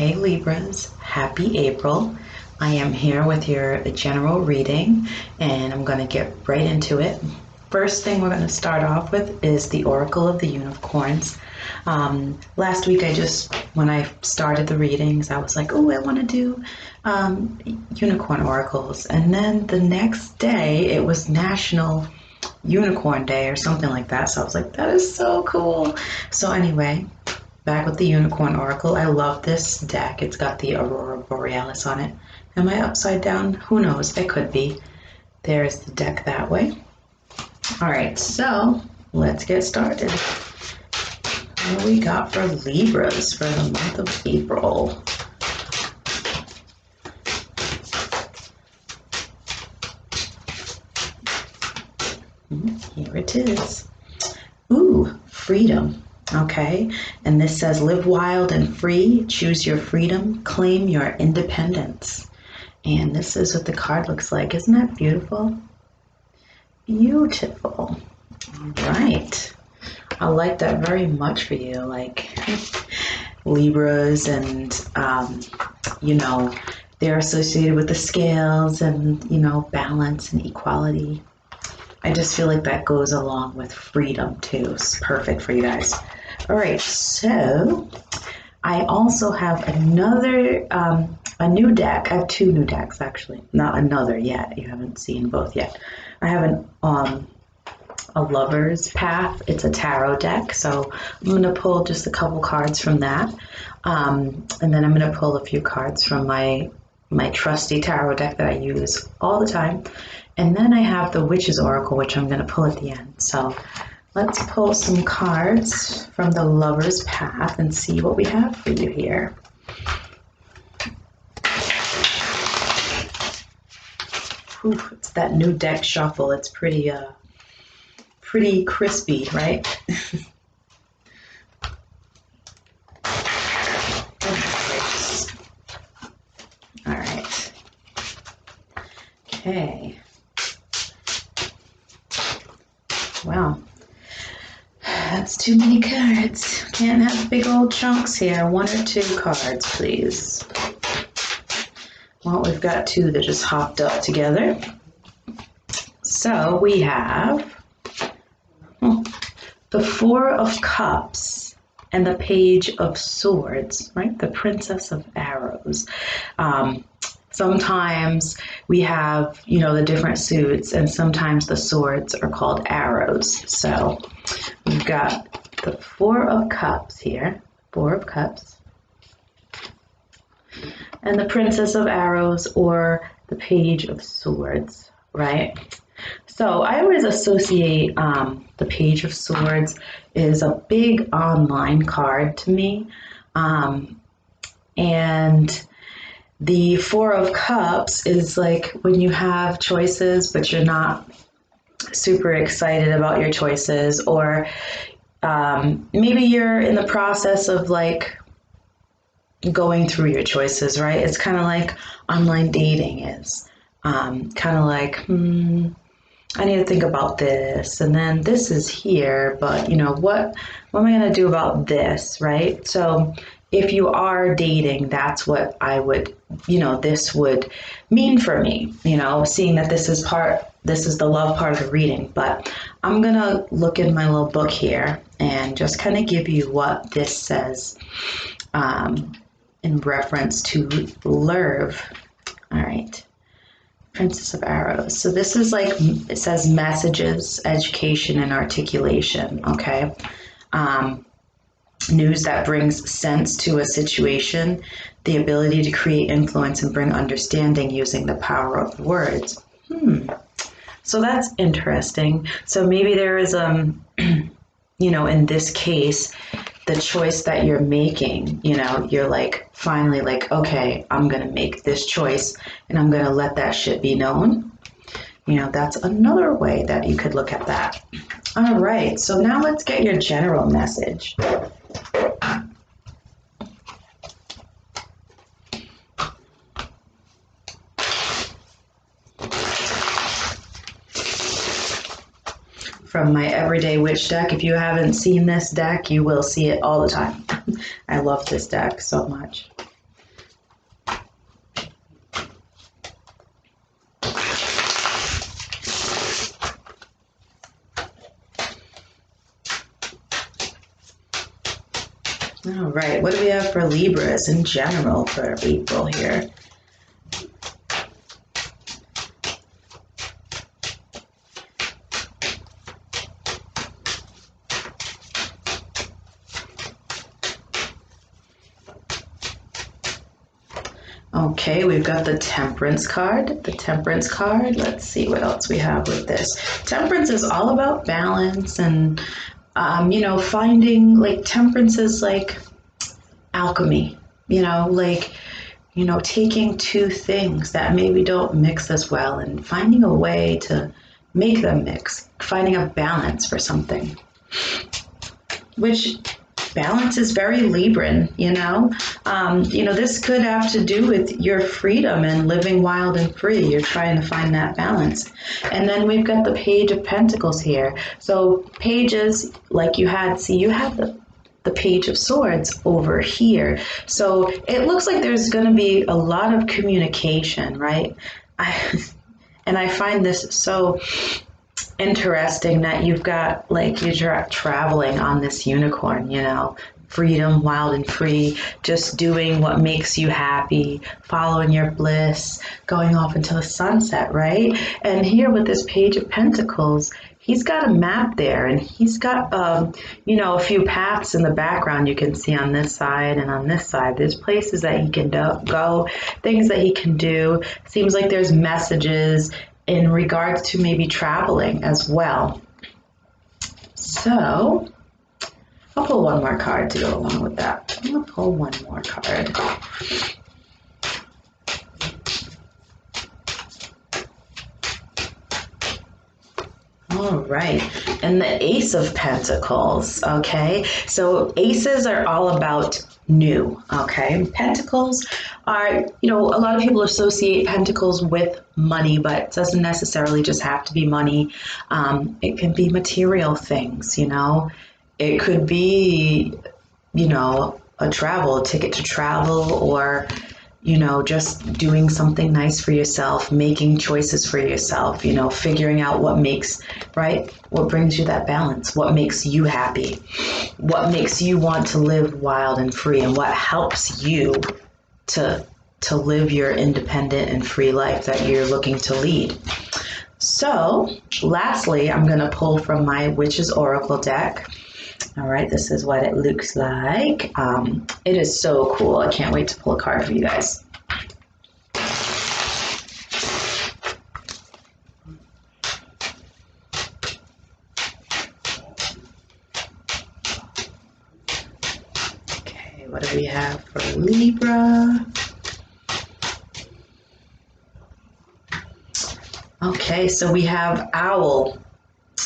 Hey Libras, happy April. I am here with your general reading and I'm going to get right into it. First thing we're going to start off with is the Oracle of the Unicorns. Last week when I started the readings, I was like, oh, I want to do unicorn oracles. And then the next day it was National Unicorn Day or something like that. So I was like, that is so cool. So anyway, back with the Unicorn Oracle. I love this deck. It's got the Aurora Borealis on it. Am I upside down? Who knows? It could be. There's the deck that way. All right, so let's get started. What do we got for Libras for the month of April? Here it is. Ooh, freedom. Okay, and this says live wild and free, choose your freedom, claim your independence. And this is what the card looks like. Isn't that beautiful? Beautiful. All right. I like that very much for you, like Libras, and they're associated with the scales and balance and equality. I just feel like that goes along with freedom too. It's perfect for you guys. All right, so I also have another, a new deck. I have two new decks actually, not another yet. You haven't seen both yet. I have a Lover's Path. It's a tarot deck, so I'm going to pull just a couple cards from that, and then I'm going to pull a few cards from my trusty tarot deck that I use all the time. And then I have the Witch's Oracle, which I'm going to pull at the end. So let's pull some cards from the Lover's Path and see what we have for you here. Whew, it's that new deck shuffle. It's pretty crispy, right? All right. Okay. Wow, that's too many cards. Can't have big old chunks here. One or two cards, please. Well, we've got two that just hopped up together. So we have the Four of Cups and the Page of Swords, right? The Princess of Arrows. Sometimes we have, the different suits, and sometimes the swords are called arrows. So we've got the Four of Cups here, Four of Cups, and the Princess of Arrows, or the Page of Swords, right? So I always associate the Page of Swords is a big online card to me, and the Four of Cups is like when you have choices, but you're not super excited about your choices, or maybe you're in the process of like going through your choices, right? It's kind of like online dating is. Kind of like, I need to think about this, and then this is here, but what am I going to do about this, right? So if you are dating, that's what I would, this would mean for me, seeing that this is the love part of the reading. But I'm going to look in my little book here and just kind of give you what this says in reference to love. All right. Princess of Arrows. So this is like, it says messages, education, and articulation, okay? News that brings sense to a situation, the ability to create influence and bring understanding using the power of words. So that's interesting. So maybe there is, in this case, the choice that you're making, you're like finally like, okay, I'm going to make this choice and I'm going to let that shit be known. That's another way that you could look at that. All right, so now let's get your general message. From my Everyday Witch deck. If you haven't seen this deck, you will see it all the time. I love this deck so much. All right, what do we have for Libras in general for April here? Okay, we've got the Temperance card. The Temperance card. Let's see what else we have with this. Temperance is all about balance and, finding, like, temperance is like alchemy, taking two things that maybe don't mix as well and finding a way to make them mix, finding a balance for something, which balance is very Libran, this could have to do with your freedom and living wild and free. You're trying to find that balance. And then we've got the Page of Pentacles here. So pages, like you had the Page of Swords over here. So it looks like there's going to be a lot of communication, right? I find this so interesting that you've got, like, you're traveling on this unicorn, freedom, wild and free, just doing what makes you happy, following your bliss, going off into the sunset, right? And here with this Page of Pentacles, he's got a map there, and he's got, a few paths in the background you can see on this side and on this side. There's places that he can go, things that he can do. Seems like there's messages in regards to maybe traveling as well. So I'll pull one more card to go along with that. I'm going to pull one more card. All right, and the Ace of Pentacles, okay? So aces are all about new, okay? Pentacles are, a lot of people associate pentacles with money, but it doesn't necessarily just have to be money. It can be material things, It could be, a ticket to travel, or just doing something nice for yourself, making choices for yourself, figuring out what brings you that balance, what makes you happy, what makes you want to live wild and free, and what helps you to live your independent and free life that you're looking to lead. So, lastly, I'm going to pull from my Witch's Oracle deck. All right, this is what it looks like. It is so cool. I can't wait to pull a card for you guys. Okay, what do we have for Libra? Okay, so we have Owl,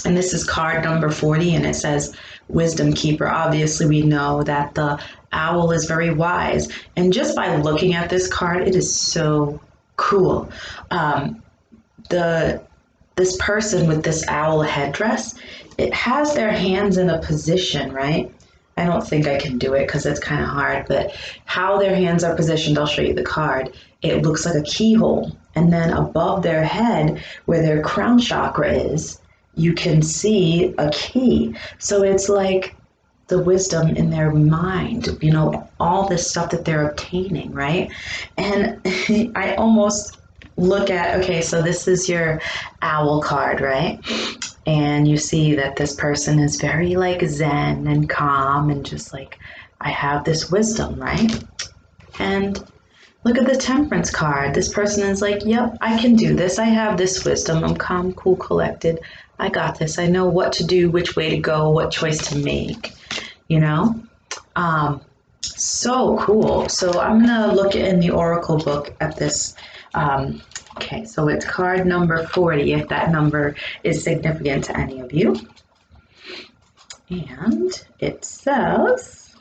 and this is card number 40, and it says Wisdom Keeper. Obviously, we know that the owl is very wise, and just by looking at this card, it is so cool. This person with this owl headdress, it has their hands in a position, right? I don't think I can do it because it's kind of hard, but how their hands are positioned, I'll show you the card. It looks like a keyhole, and then above their head, where their crown chakra is, you can see a key. So it's like the wisdom in their mind, all this stuff that they're obtaining, right? And I almost look at, okay, so this is your owl card, right? And you see that this person is very like zen and calm and just like, I have this wisdom, right? And look at the Temperance card. This person is like, yep, I can do this. I have this wisdom. I'm calm, cool, collected. I got this. I know what to do, which way to go, what choice to make, So cool. So I'm going to look in the Oracle book at this. Okay, so it's card number 40, if that number is significant to any of you. And it says,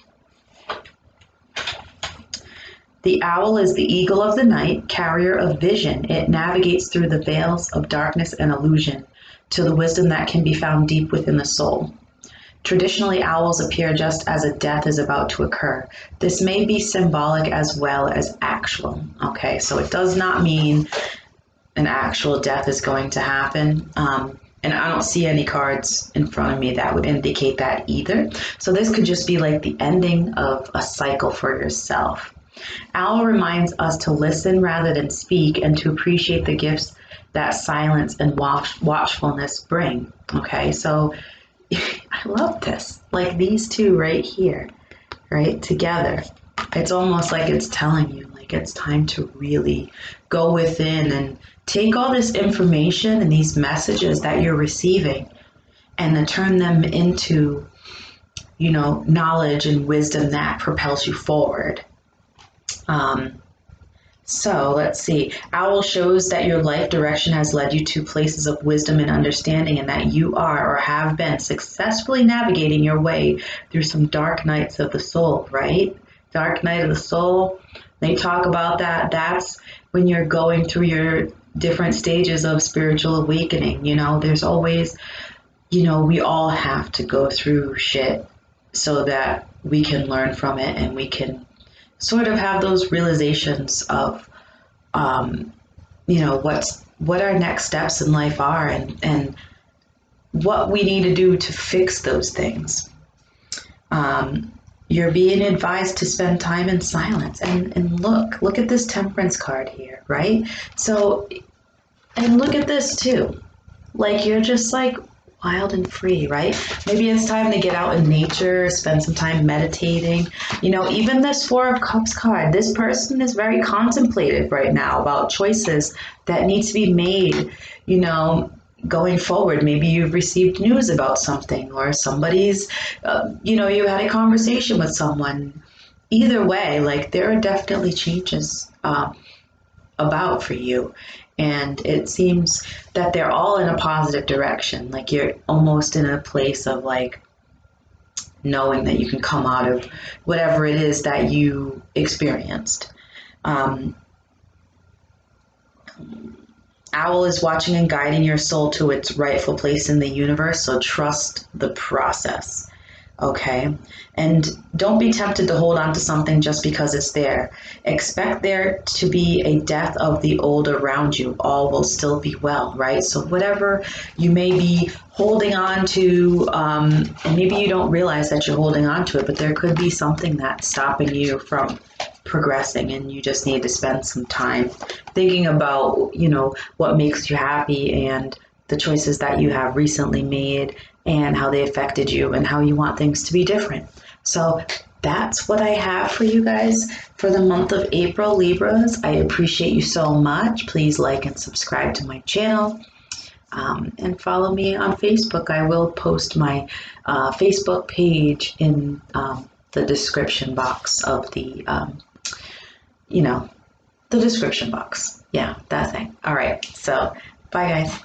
the owl is the eagle of the night, carrier of vision. It navigates through the veils of darkness and illusion to the wisdom that can be found deep within the soul. Traditionally, owls appear just as a death is about to occur. This may be symbolic as well as actual. Okay, so it does not mean an actual death is going to happen. And I don't see any cards in front of me that would indicate that either. So this could just be like the ending of a cycle for yourself. Owl reminds us to listen rather than speak and to appreciate the gifts that silence and watchfulness bring. Okay, so I love this. Like these two right here, right, together. It's almost like it's telling you, like it's time to really go within and take all this information and these messages that you're receiving and then turn them into, knowledge and wisdom that propels you forward. So let's see. Owl shows that your life direction has led you to places of wisdom and understanding, and that you are or have been successfully navigating your way through some dark nights of the soul, right? Dark night of the soul. They talk about that. That's when you're going through your different stages of spiritual awakening. There's always, we all have to go through shit so that we can learn from it and we can sort of have those realizations of, what our next steps in life are and what we need to do to fix those things. You're being advised to spend time in silence and look at this temperance card here, right? So, and look at this too. Like you're just like wild and free, right? Maybe it's time to get out in nature, spend some time meditating. Even this Four of Cups card, this person is very contemplative right now about choices that need to be made, going forward. Maybe you've received news about something or somebody's, you had a conversation with someone. Either way, like there are definitely changes about for you. And it seems that they're all in a positive direction. Like you're almost in a place of like knowing that you can come out of whatever it is that you experienced. Owl is watching and guiding your soul to its rightful place in the universe, so trust the process. Okay? And don't be tempted to hold on to something just because it's there. Expect there to be a death of the old around you. All will still be well, right? So whatever you may be holding on to, and maybe you don't realize that you're holding on to it, but there could be something that's stopping you from progressing, and you just need to spend some time thinking about, what makes you happy and the choices that you have recently made and how they affected you and how you want things to be different. So that's what I have for you guys for the month of April, Libras. I appreciate you so much. Please like and subscribe to my channel. And follow me on Facebook. I will post my Facebook page in the description box of the, the description box. Yeah, that thing. All right. So bye, guys.